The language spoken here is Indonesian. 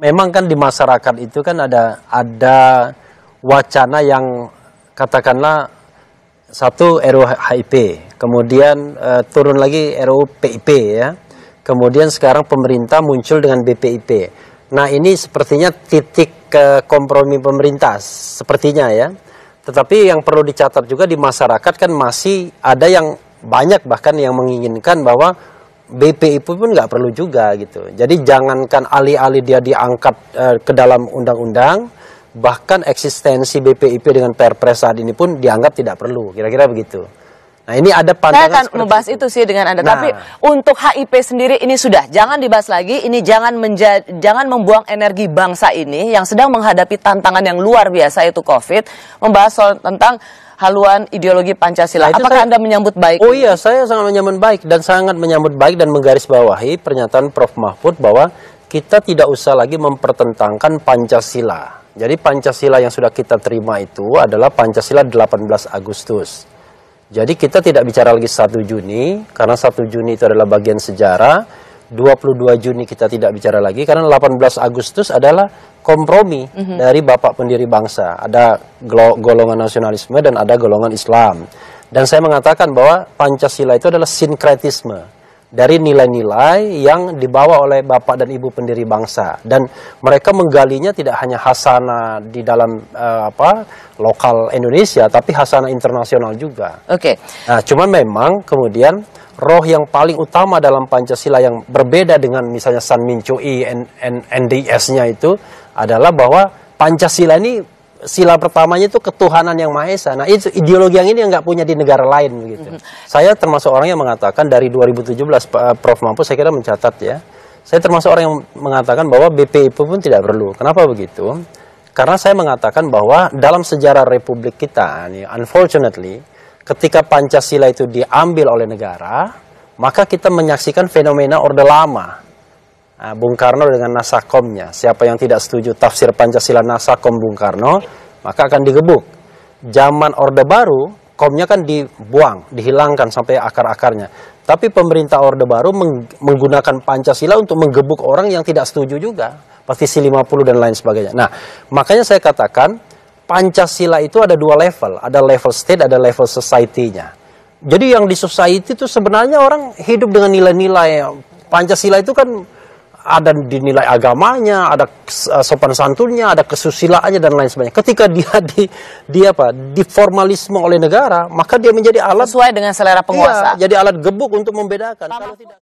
Memang kan di masyarakat itu kan ada wacana yang katakanlah satu RUU HIP, kemudian turun lagi RUU PIP ya, kemudian sekarang pemerintah muncul dengan BPIP. Nah ini sepertinya titik kompromi pemerintah sepertinya ya. Tetapi yang perlu dicatat juga di masyarakat kan masih ada yang banyak bahkan yang menginginkan bahwa BPIP pun nggak perlu juga gitu. Jadi jangankan alih-alih dia diangkat ke dalam undang-undang, bahkan eksistensi BPIP dengan Perpres saat ini pun dianggap tidak perlu. Kira-kira begitu. Nah ini ada pandangan. Saya akan membahas itu sih dengan Anda. Nah, tapi untuk HIP sendiri ini sudah jangan dibahas lagi. Ini jangan membuang energi bangsa ini yang sedang menghadapi tantangan yang luar biasa itu COVID. Membahas soal tentang haluan ideologi Pancasila. Nah, apakah Anda menyambut baik? Oh iya, saya sangat menyambut baik dan menggarisbawahi pernyataan Prof. Mahfud bahwa kita tidak usah lagi mempertentangkan Pancasila. Jadi Pancasila yang sudah kita terima itu adalah Pancasila 18 Agustus. Jadi kita tidak bicara lagi 1 Juni, karena 1 Juni itu adalah bagian sejarah. 22 Juni kita tidak bicara lagi, karena 18 Agustus adalah kompromi dari Bapak pendiri bangsa. Ada golongan nasionalisme dan ada golongan Islam. Dan saya mengatakan bahwa Pancasila itu adalah sinkretisme dari nilai-nilai yang dibawa oleh Bapak dan Ibu pendiri bangsa. Dan mereka menggalinya tidak hanya hasanah di dalam lokal Indonesia, tapi hasanah internasional juga. Oke. Nah, cuman memang kemudian roh yang paling utama dalam Pancasila yang berbeda dengan misalnya San Mincho I, NDS-nya itu adalah bahwa Pancasila ini sila pertamanya itu ketuhanan yang Maha Esa. Nah, itu ideologi yang ini yang nggak punya di negara lain begitu. Saya termasuk orang yang mengatakan dari 2017 Prof. Mahfud saya kira mencatat ya. Saya termasuk orang yang mengatakan bahwa BPIP pun tidak perlu. Kenapa begitu? Karena saya mengatakan bahwa dalam sejarah Republik kita, nih, unfortunately, ketika Pancasila itu diambil oleh negara, maka kita menyaksikan fenomena Orde Lama. Nah, Bung Karno dengan Nasakomnya. Siapa yang tidak setuju tafsir Pancasila Nasakom Bung Karno, maka akan digebuk. Zaman Orde Baru, komnya kan dibuang, dihilangkan sampai akar-akarnya. Tapi pemerintah Orde Baru menggunakan Pancasila untuk menggebuk orang yang tidak setuju juga. Petisi 50 dan lain sebagainya. Nah, makanya saya katakan, Pancasila itu ada 2 level. Ada level state, ada level society-nya. Jadi yang di society itu sebenarnya orang hidup dengan nilai-nilai. Pancasila itu kan ada di nilai agamanya, ada sopan santunnya, ada kesusilaannya dan lain sebagainya. Ketika dia diformalisme oleh negara, maka dia menjadi alat sesuai dengan selera penguasa. Iya, jadi alat gebuk untuk membedakan. Kalau tidak